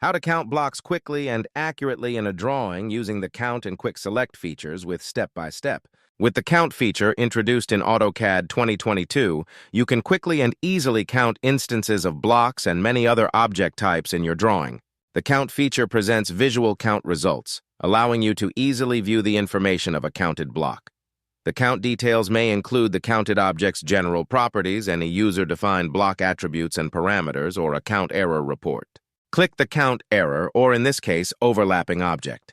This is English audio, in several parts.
How to count blocks quickly and accurately in a drawing using the Count and Quick Select features with step-by-step. With the Count feature introduced in AutoCAD 2022, you can quickly and easily count instances of blocks and many other object types in your drawing. The Count feature presents visual count results, allowing you to easily view the information of a counted block. The count details may include the counted object's general properties, any user-defined block attributes and parameters, or a count error report. Click the count error, or in this case, overlapping object.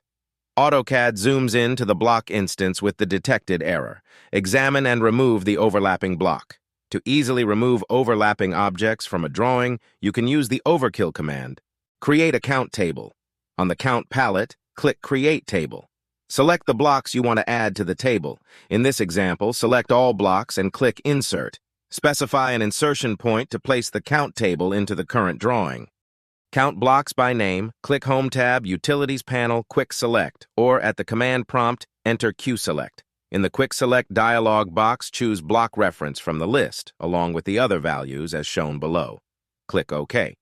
AutoCAD zooms in to the block instance with the detected error. Examine and remove the overlapping block. To easily remove overlapping objects from a drawing, you can use the Overkill command. Create a count table. On the Count palette, click Create Table. Select the blocks you want to add to the table. In this example, select all blocks and click Insert. Specify an insertion point to place the count table into the current drawing. Count blocks by name, click Home tab, Utilities panel, Quick Select, or at the command prompt, enter QSelect. In the Quick Select dialog box, choose Block Reference from the list, along with the other values as shown below. Click OK.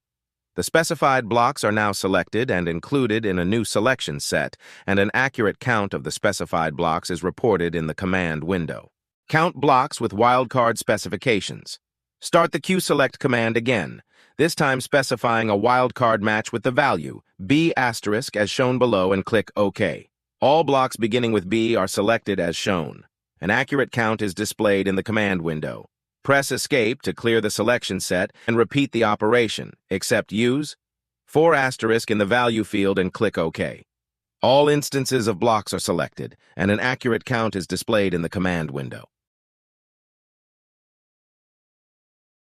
The specified blocks are now selected and included in a new selection set, and an accurate count of the specified blocks is reported in the command window. Count blocks with wildcard specifications. Start the QSelect command again, this time specifying a wildcard match with the value, B*, as shown below, and click OK. All blocks beginning with B are selected as shown. An accurate count is displayed in the command window. Press Escape to clear the selection set and repeat the operation, except use 4* in the value field and click OK. All instances of blocks are selected, and an accurate count is displayed in the command window.